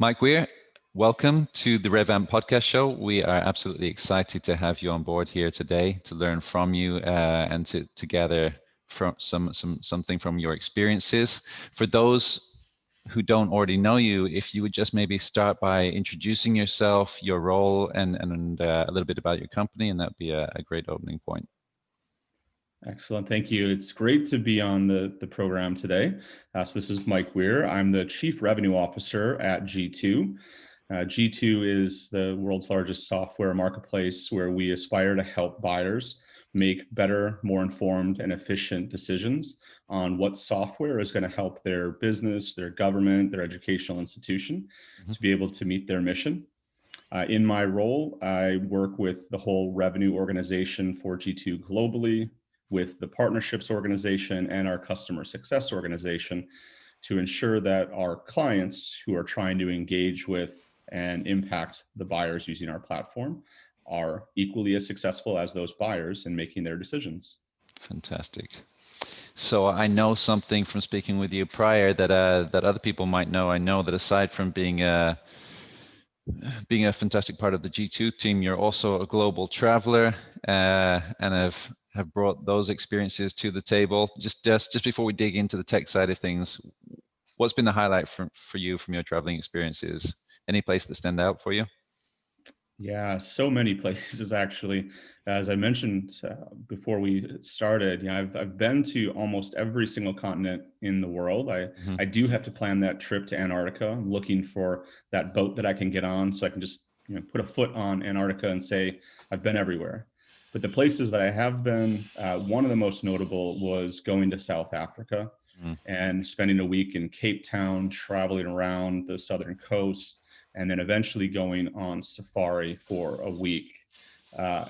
Mike Weir, welcome to the RevAmp podcast show. We are absolutely excited to have you on board here today to learn from you and to gather from something from your experiences. For those who don't already know you, if you would just maybe start by introducing yourself, your role, and a little bit about your company, and that'd be a great opening point. Excellent. Thank you. It's great to be on the program today. So this is Mike Weir. I'm the Chief Revenue Officer at G2. G2 is the world's largest software marketplace where we aspire to help buyers make better, more informed, and efficient decisions on what software is going to help their business, their government, their educational institution to be able to meet their mission. In my role, I work with the whole revenue organization for G2 globally, with the partnerships organization and our customer success organization to ensure that our clients who are trying to engage with and impact the buyers using our platform are equally as successful as those buyers in making their decisions. Fantastic. So I know something from speaking with you prior that that other people might know. I know that aside from being a fantastic part of the G2 team, you're also a global traveler and have brought those experiences to the table. Just before we dig into the tech side of things, what's been the highlight for you from your traveling experiences? Any place that stand out for you? Yeah, so many places actually. As I mentioned before we started, I've been to almost every single continent in the world. I do have to plan that trip to Antarctica. I'm looking for that boat that I can get on so I can just put a foot on Antarctica and say I've been everywhere. But the places that I have been, one of the most notable was going to South Africa and spending a week in Cape Town, traveling around the southern coast, and then eventually going on safari for a week.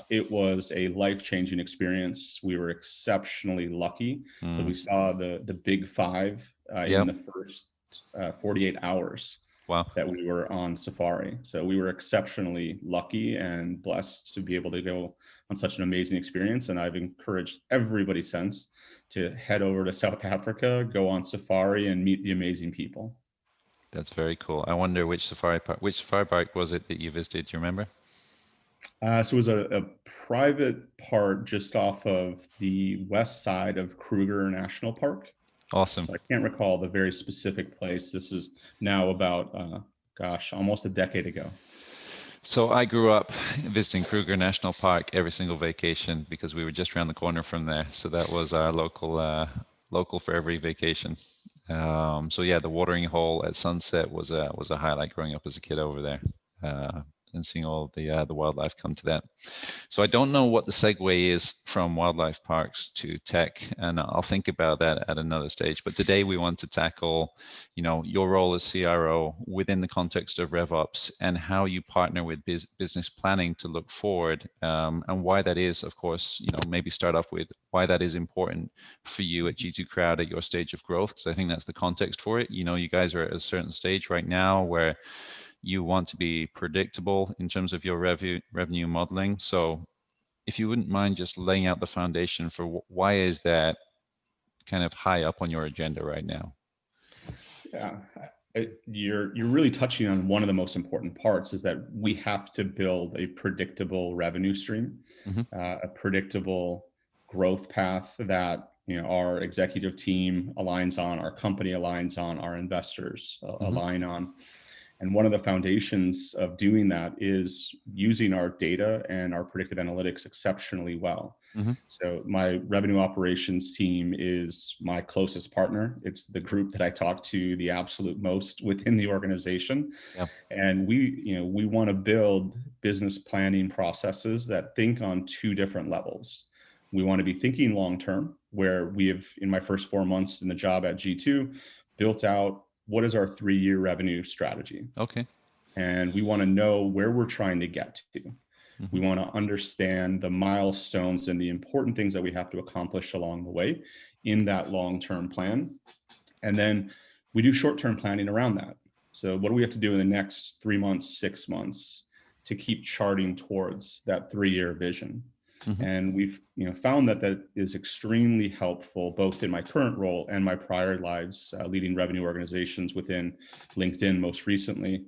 It was a life-changing experience. We were exceptionally lucky that we saw the big five in the first 48 hours that we were on safari. So we were exceptionally lucky and blessed to be able to go on such an amazing experience. And I've encouraged everybody since to head over to South Africa, go on safari, and meet the amazing people. That's very cool. I wonder which safari park was it that you visited? Do you remember? So it was a private part just off of the west side of Kruger National Park. Awesome. So I can't recall the very specific place. This is now about, almost a decade ago. So I grew up visiting Kruger National Park every single vacation because we were just around the corner from there. So that was our local for every vacation. So yeah, the watering hole at sunset was a highlight growing up as a kid over there, and seeing all the wildlife come to that. So I don't know what the segue is from wildlife parks to tech, and I'll think about that at another stage. But today we want to tackle, your role as CRO within the context of RevOps and how you partner with business planning to look forward, and why that is, of course, maybe start off with why that is important for you at G2 Crowd at your stage of growth, because I think that's the context for it. You guys are at a certain stage right now where you want to be predictable in terms of your revenue modeling. So if you wouldn't mind just laying out the foundation for why is that kind of high up on your agenda right now? Yeah, you're really touching on one of the most important parts, is that we have to build a predictable revenue stream, a predictable growth path that our executive team aligns on, our company aligns on, our investors align on. And one of the foundations of doing that is using our data and our predictive analytics exceptionally well. So my revenue operations team is my closest partner. It's the group that I talk to the absolute most within the organization. And we want to build business planning processes that think on two different levels. We want to be thinking long-term, where we have, in my first 4 months in the job at G2, built out what is our 3-year revenue strategy. Okay. And we want to know where we're trying to get to. We want to understand the milestones and the important things that we have to accomplish along the way in that long-term plan. And then we do short-term planning around that. So what do we have to do in the next 3 months, 6 months to keep charting towards that 3-year vision? And we've found that is extremely helpful, both in my current role and my prior lives, leading revenue organizations within LinkedIn most recently,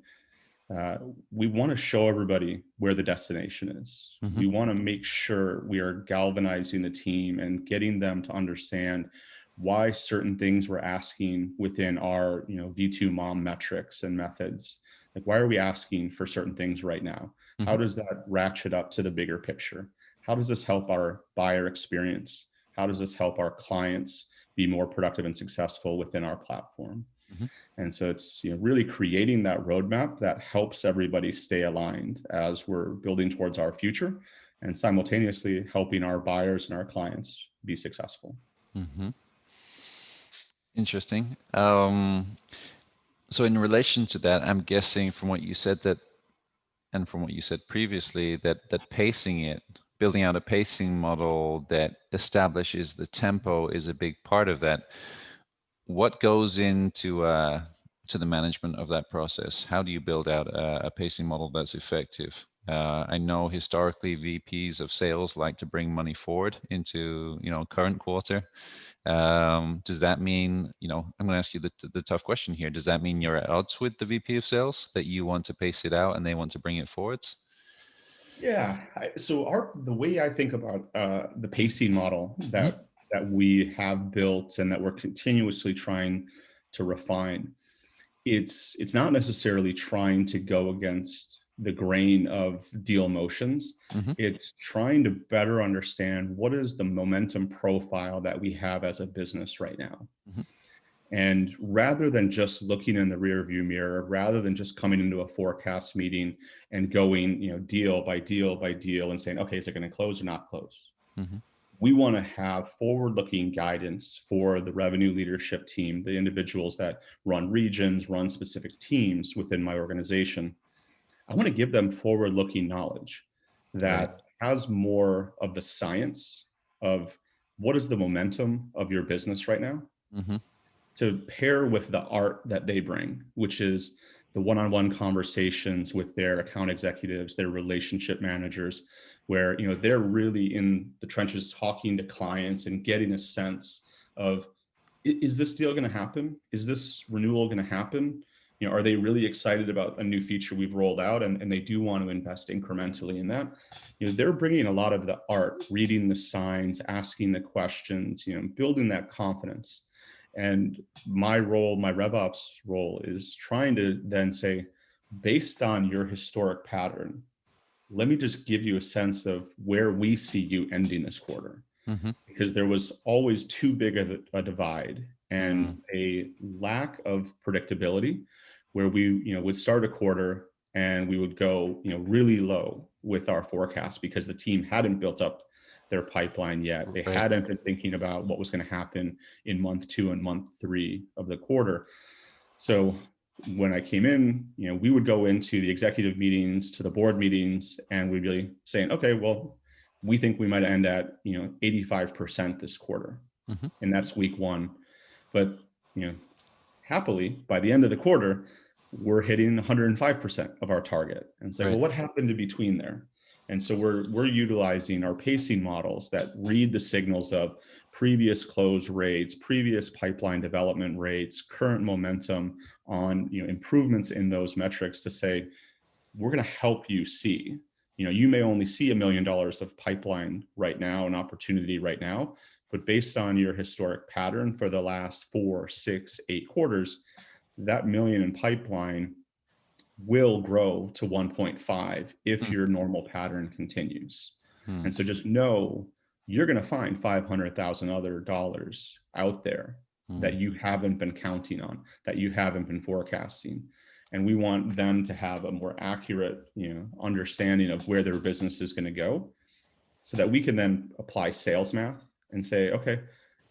uh, we want to show everybody where the destination is. Mm-hmm. We want to make sure we are galvanizing the team and getting them to understand why certain things we're asking within our, V2 mom metrics and methods. Like, why are we asking for certain things right now? Mm-hmm. How does that ratchet up to the bigger picture? How does this help our buyer experience? How does this help our clients be more productive and successful within our platform? Mm-hmm. And so it's really creating that roadmap that helps everybody stay aligned as we're building towards our future, and simultaneously helping our buyers and our clients be successful. Mm-hmm. Interesting. So in relation to that, I'm guessing from what you said that, and from what you said previously, that pacing it, building out a pacing model that establishes the tempo is a big part of that. What goes into to the management of that process? How do you build out a pacing model that's effective? I know historically VPs of sales like to bring money forward into current quarter. Does that mean, I'm going to ask you the tough question here. Does that mean you're at odds with the VP of sales, that you want to pace it out and they want to bring it forwards? Yeah. So the way I think about the pacing model Mm-hmm. that we have built and that we're continuously trying to refine, it's not necessarily trying to go against the grain of deal motions. Mm-hmm. It's trying to better understand what is the momentum profile that we have as a business right now. Mm-hmm. And rather than just looking in the rear view mirror, rather than just coming into a forecast meeting and going, deal by deal by deal and saying, okay, is it going to close or not close? Mm-hmm. We want to have forward-looking guidance for the revenue leadership team, the individuals that run regions, run specific teams within my organization. I want to give them forward-looking knowledge Right. that has more of the science of what is the momentum of your business right now, Mm-hmm. to pair with the art that they bring, which is the one-on-one conversations with their account executives, their relationship managers, where they're really in the trenches talking to clients and getting a sense of, is this deal going to happen? Is this renewal going to happen? Are they really excited about a new feature we've rolled out, and they do want to invest incrementally in that? They're bringing a lot of the art, reading the signs, asking the questions, building that confidence. And my role, my RevOps role, is trying to then say, based on your historic pattern, let me just give you a sense of where we see you ending this quarter. Mm-hmm. Because there was always too big of a divide Mm-hmm. and a lack of predictability, where we would start a quarter and we would go really low with our forecast because the team hadn't built up their pipeline yet. They Right. hadn't been thinking about what was going to happen in month 2 and month 3 of the quarter. So when I came in, we would go into the executive meetings, to the board meetings, and we'd be saying, okay, well, we think we might end at 85% this quarter, Mm-hmm. and that's week 1. But happily, by the end of the quarter, we're hitting 105% of our target. And it's like, Right. well, what happened in between there? And so we're utilizing our pacing models that read the signals of previous close rates, previous pipeline development rates, current momentum on improvements in those metrics, to say, we're going to help you see. You may only see $1 million of pipeline right now, an opportunity right now, but based on your historic pattern for the last 4, 6, 8 quarters, that million in pipeline will grow to 1.5 if your normal pattern continues. Mm-hmm. And so just know you're going to find $500,000 other dollars out there that you haven't been counting on, that you haven't been forecasting. And we want them to have a more accurate, understanding of where their business is going to go, so that we can then apply sales math and say, okay,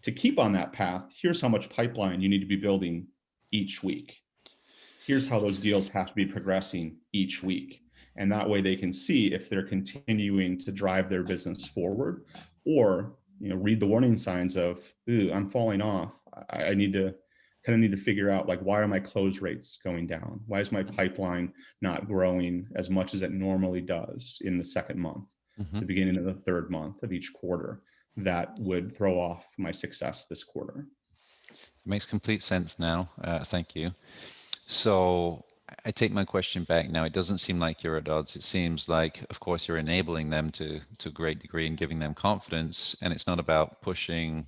to keep on that path, here's how much pipeline you need to be building each week. Here's how those deals have to be progressing each week. And that way they can see if they're continuing to drive their business forward, or read the warning signs of, ooh, I'm falling off. I need to figure out, like, why are my close rates going down? Why is my pipeline not growing as much as it normally does in the second month, Mm-hmm. the beginning of the third month of each quarter? That would throw off my success this quarter. Makes complete sense now. Thank you. So I take my question back now. It doesn't seem like you're at odds. It seems like, of course, you're enabling them to a great degree and giving them confidence. And it's not about pushing,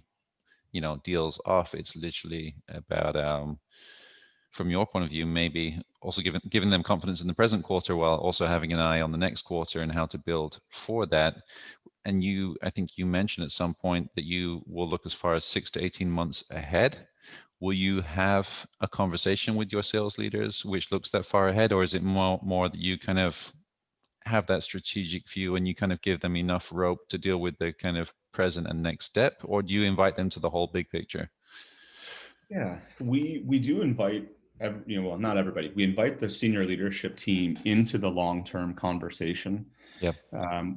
deals off. It's literally about, from your point of view, maybe also giving them confidence in the present quarter while also having an eye on the next quarter and how to build for that. And I think you mentioned at some point that you will look as far as 6 to 18 months ahead. Will you have a conversation with your sales leaders which looks that far ahead, or is it more that you kind of have that strategic view and you kind of give them enough rope to deal with the kind of present and next step, or do you invite them to the whole big picture? Yeah, we do invite, well, not everybody. We invite the senior leadership team into the long-term conversation. Yep.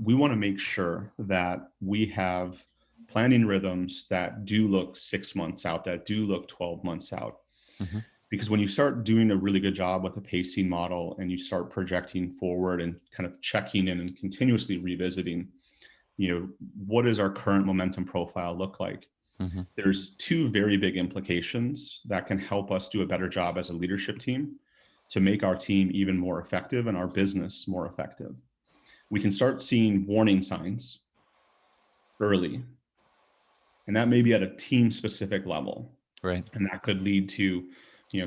We want to make sure that we have planning rhythms that do look 6 months out, that do look 12 months out. Mm-hmm. Because when you start doing a really good job with a pacing model and you start projecting forward and kind of checking in and continuously revisiting, what does our current momentum profile look like? Mm-hmm. There's two very big implications that can help us do a better job as a leadership team to make our team even more effective and our business more effective. We can start seeing warning signs early, and that may be at a team specific level. Right. And that could lead to,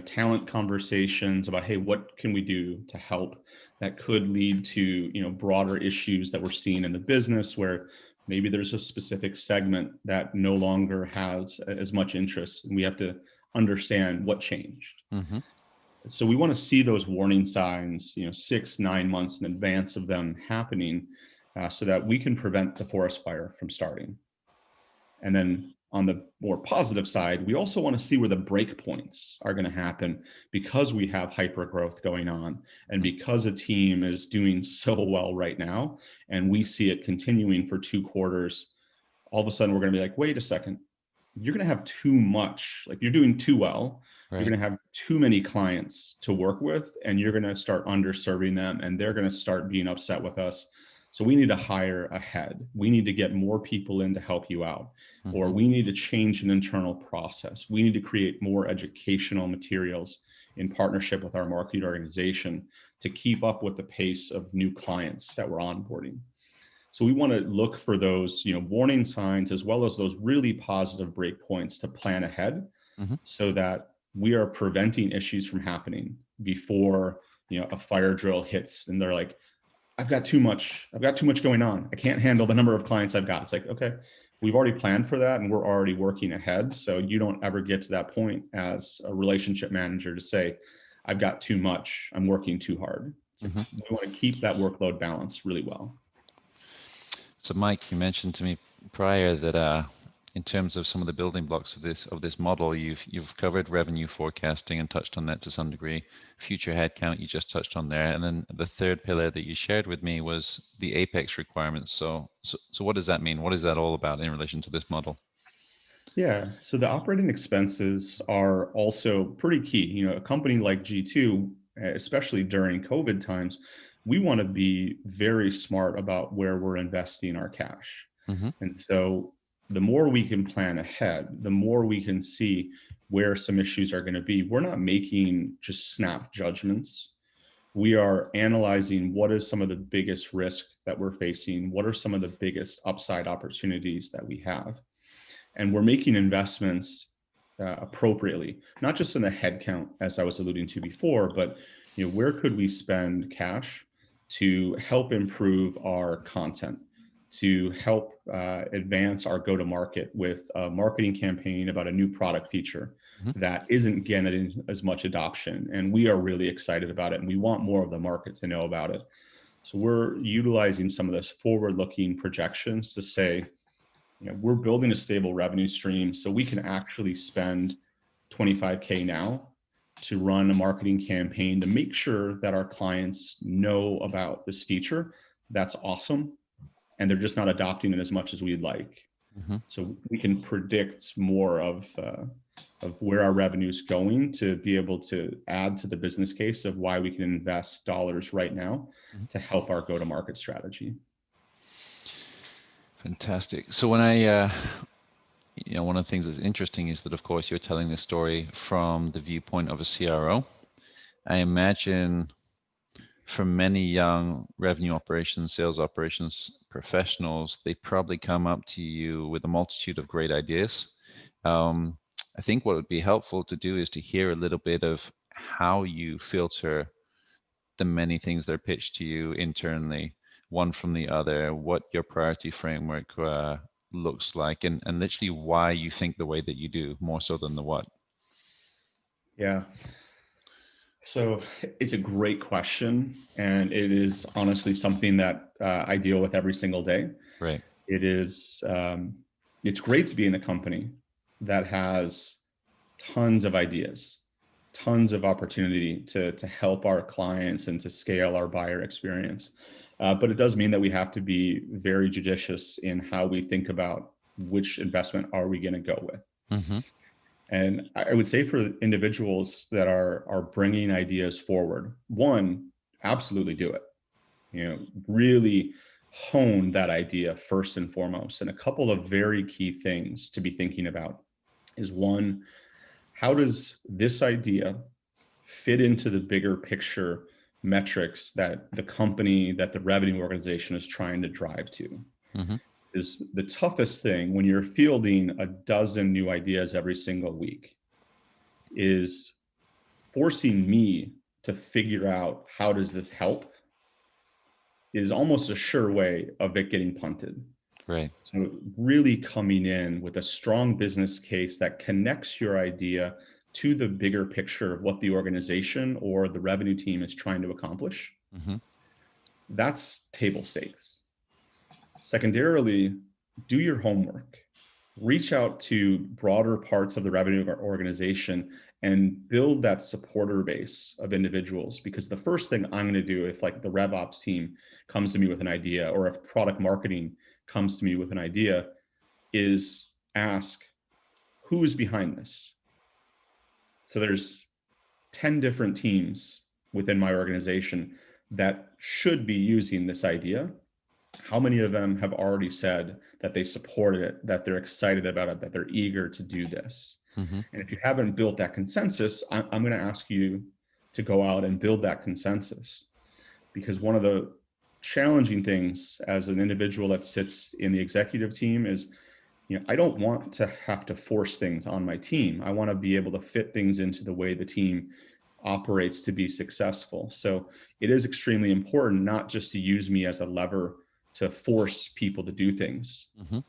talent conversations about, hey, what can we do to help? That could lead to, broader issues that we're seeing in the business where maybe there's a specific segment that no longer has as much interest, and we have to understand what changed. Mm-hmm. So we want to see those warning signs, 6, 9 months in advance of them happening, so that we can prevent the forest fire from starting. And then on the more positive side, we also want to see where the break points are going to happen because we have hyper growth going on and because a team is doing so well right now and we see it continuing for 2 quarters. All of a sudden we're going to be like, wait a second, you're going to have too much, like you're doing too well. Right. You're going to have too many clients to work with and you're going to start underserving them and they're going to start being upset with us. So we need to hire ahead. We need to get more people in to help you out, or we need to change an internal process. We need to create more educational materials in partnership with our marketing organization to keep up with the pace of new clients that we're onboarding. So we want to look for those, warning signs as well as those really positive breakpoints to plan ahead, so that we are preventing issues from happening before, a fire drill hits and they're like, I've got too much going on. I can't handle the number of clients I've got. It's like, okay, we've already planned for that and we're already working ahead. So you don't ever get to that point as a relationship manager to say, I've got too much, I'm working too hard. So we want to keep that workload balance really well. So Mike, you mentioned to me prior that in terms of some of the building blocks of this model, you've covered revenue forecasting and touched on that to some degree. Future headcount you just touched on there, and then the third pillar that you shared with me was the Apex requirements. So what does that mean? What is that all about in relation to this model? Yeah, so the operating expenses are also pretty key. A company like G2, especially during COVID times, we want to be very smart about where we're investing our cash. And so the more we can plan ahead, the more we can see where some issues are going to be. We're not making just snap judgments. We are analyzing what is some of the biggest risk that we're facing, what are some of the biggest upside opportunities that we have. And we're making investments appropriately, not just in the headcount, as I was alluding to before, but where could we spend cash to help improve our content, to help advance our go-to-market with a marketing campaign about a new product feature that isn't getting as much adoption. And we are really excited about it. And we want more of the market to know about it. So we're utilizing some of this forward-looking projections to say, we're building a stable revenue stream so we can actually spend $25K now to run a marketing campaign to make sure that our clients know about this feature. That's awesome. And they're just not adopting it as much as we'd like. So we can predict more of where our revenue is going to be able to add to the business case of why we can invest dollars right now to help our go-to-market strategy. Fantastic. So when I, one of the things that's interesting is that, of course, you're telling this story from the viewpoint of a CRO. I imagine for many young revenue operations, sales operations professionals, they probably come up to you with a multitude of great ideas. Um, I think what would be helpful to do is to hear a little bit of how you filter the many things that are pitched to you internally, one from the other, what your priority framework looks like, and literally why you think the way that you do, more so than the what. Yeah. So it's a great question, and it is honestly something that I deal with every single day. Right. It is, it's great to be in a company that has tons of ideas, tons of opportunity to help our clients and to scale our buyer experience. But it does mean that we have to be very judicious in how we think about which investment are we going to go with. Mm-hmm. And I would say for individuals that are bringing ideas forward, one, absolutely do it. You know, really hone that idea first and foremost. And a couple of very key things to be thinking about is one, how does this idea fit into the bigger picture metrics that the company, that the revenue organization is trying to drive to? Mm-hmm. Is the toughest thing when you're fielding a dozen new ideas every single week is forcing me to figure out how does this help is almost a sure way of it getting punted. Right. So really coming in with a strong business case that connects your idea to the bigger picture of what the organization or the revenue team is trying to accomplish. Mm-hmm. That's table stakes. Secondarily, do your homework. Reach out to broader parts of the revenue organization and build that supporter base of individuals. Because the first thing I'm going to do if like the RevOps team comes to me with an idea, or if product marketing comes to me with an idea, is ask, who is behind this? So there's 10 different teams within my organization that should be using this idea. How many of them have already said that they support it, that they're excited about it, that they're eager to do this? Mm-hmm. And if you haven't built that consensus, I'm going to ask you to go out and build that consensus. Because one of the challenging things as an individual that sits in the executive team is, you know, I don't want to have to force things on my team. I want to be able to fit things into the way the team operates to be successful. So it is extremely important not just to use me as a lever to force people to do things. Mm-hmm.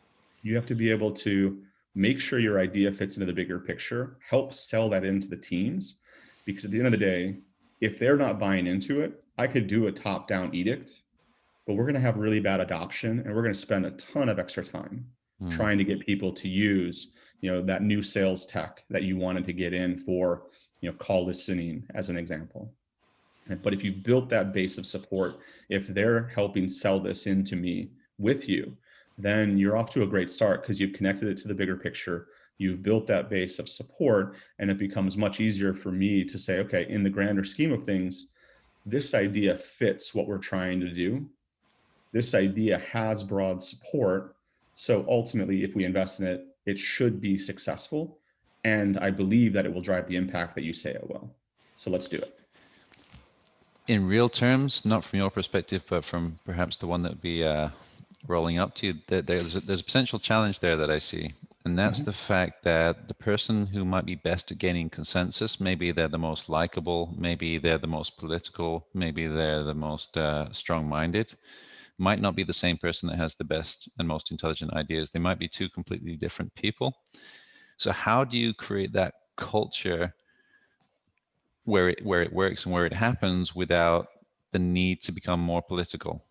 You have to be able to make sure your idea fits into the bigger picture, help sell that into the teams, because at the end of the day, if they're not buying into it, I could do a top-down edict, but we're going to have really bad adoption, and we're going to spend a ton of extra time Mm. trying to get people to use, you know, that new sales tech that you wanted to get in for, you know, call listening as an example. But if you've built that base of support, if they're helping sell this into me with you, then you're off to a great start because you've connected it to the bigger picture. You've built that base of support, and it becomes much easier for me to say, okay, in the grander scheme of things, this idea fits what we're trying to do. This idea has broad support. So ultimately, if we invest in it, it should be successful. And I believe that it will drive the impact that you say it will. So let's do it. In real terms, not from your perspective, but from perhaps the one that would be rolling up to you, there's a potential challenge there that I see, and that's Mhm. the fact that the person who might be best at gaining consensus, maybe they're the most likable, maybe they're the most political, maybe they're the most strong-minded, might not be the same person that has the best and most intelligent ideas. They might be two completely different people. So how do you create that culture where it works and where it happens without the need to become more political?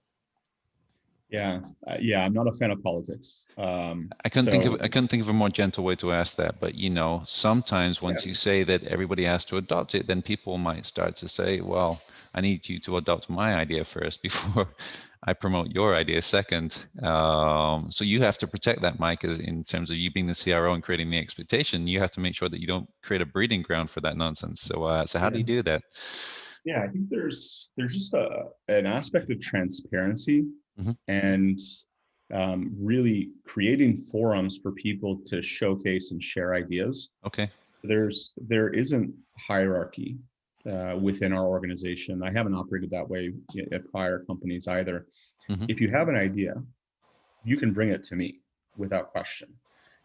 Yeah, yeah, I'm not a fan of politics. I couldn't think of a more gentle way to ask that, but you know, sometimes Yeah, once you say that everybody has to adopt it, then people might start to say, well, I need you to adopt my idea first before I promote your idea second. So you have to protect that, Mike, in terms of you being the CRO and creating the expectation. You have to make sure that you don't create a breeding ground for that nonsense. So how do yeah, you do that? yeah. I think there's just an aspect of transparency Hmm. and really creating forums for people to showcase and share ideas. Okay. There isn't hierarchy. within our organization. I haven't operated that way at prior companies either. Mm-hmm. If you have an idea, you can bring it to me without question.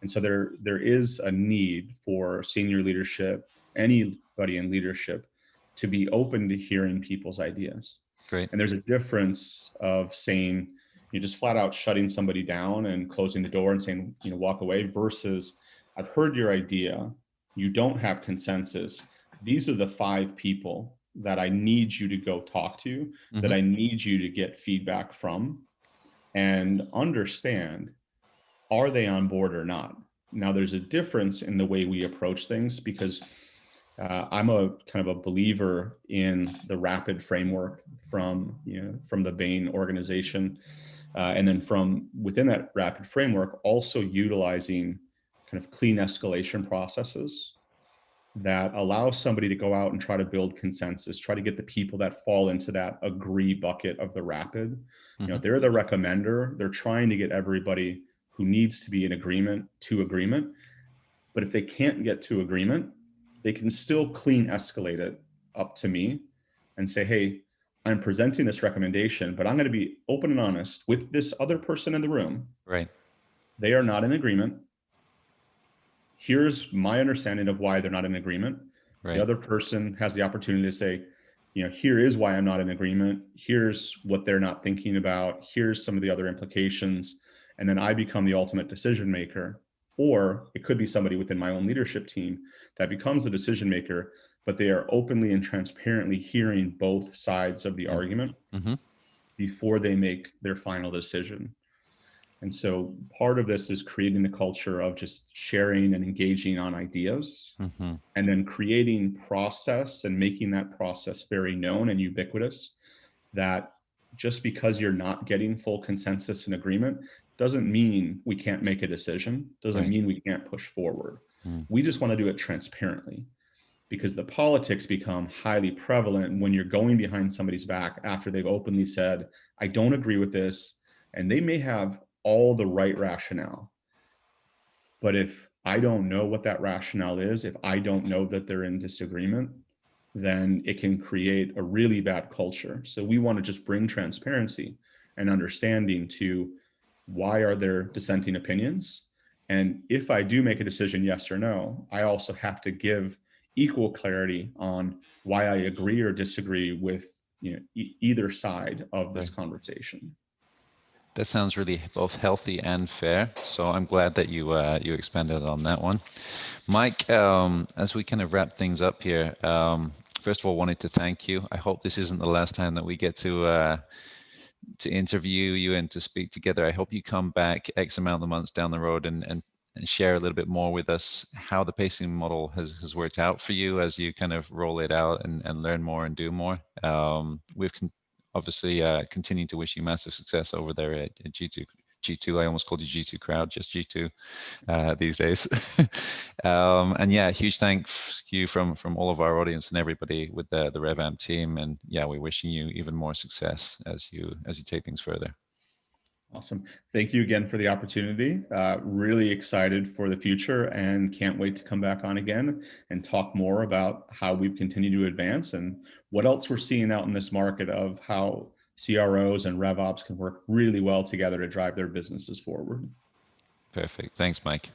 And so there is a need for senior leadership, anybody in leadership, to be open to hearing people's ideas. Great. And there's a difference of saying, you just flat out shutting somebody down and closing the door and saying, walk away, versus I've heard your idea, you don't have consensus. These are the 5 people that I need you to go talk to, Mm-hmm. that I need you to get feedback from, and understand, are they on board or not? Now, there's a difference in the way we approach things, because I'm a kind of a believer in the RAPID framework from the Bain organization, and then from within that RAPID framework, also utilizing kind of clean escalation processes that allow somebody to go out and try to build consensus, try to get the people that fall into that agree bucket of the RAPID. Mm-hmm. They're the recommender. They're trying to get everybody who needs to be in agreement to agreement. But if they can't get to agreement, they can still clean escalate it up to me and say, hey, I'm presenting this recommendation, but I'm going to be open and honest with this other person in the room. Right. They are not in agreement. Here's my understanding of why they're not in agreement. Right. The other person has the opportunity to say, here is why I'm not in agreement. Here's what they're not thinking about. Here's some of the other implications. And then I become the ultimate decision maker. Or it could be somebody within my own leadership team that becomes the decision maker, but they are openly and transparently hearing both sides of the argument Mm-hmm. before they make their final decision. And so part of this is creating the culture of just sharing and engaging on ideas, Mm-hmm. and then creating process and making that process very known and ubiquitous, that just because you're not getting full consensus and agreement doesn't mean we can't make a decision, doesn't Right. mean we can't push forward. Mm. We just want to do it transparently, because the politics become highly prevalent when you're going behind somebody's back after they've openly said, I don't agree with this. And they may have all the right rationale. But if I don't know what that rationale is, if I don't know that they're in disagreement, then it can create a really bad culture. So we want to just bring transparency and understanding to why are there dissenting opinions. And if I do make a decision, yes or no, I also have to give equal clarity on why I agree or disagree with either side of this conversation. That sounds really both healthy and fair. So I'm glad that you expanded on that one. Mike, as we kind of wrap things up here, first of all, wanted to thank you. I hope this isn't the last time that we get to interview you and to speak together. I hope you come back X amount of months down the road and share a little bit more with us how the pacing model has worked out for you as you kind of roll it out and learn more and do more. We've obviously continuing to wish you massive success over there at G2. G2, I almost called you G2 Crowd, just G2 these days. And yeah, huge thank you from all of our audience and everybody with the RevAmp team. And yeah, we're wishing you even more success as you take things further. Awesome. Thank you again for the opportunity. Really excited for the future and can't wait to come back on again and talk more about how we've continued to advance and what else we're seeing out in this market of how CROs and RevOps can work really well together to drive their businesses forward. Perfect. Thanks, Mike.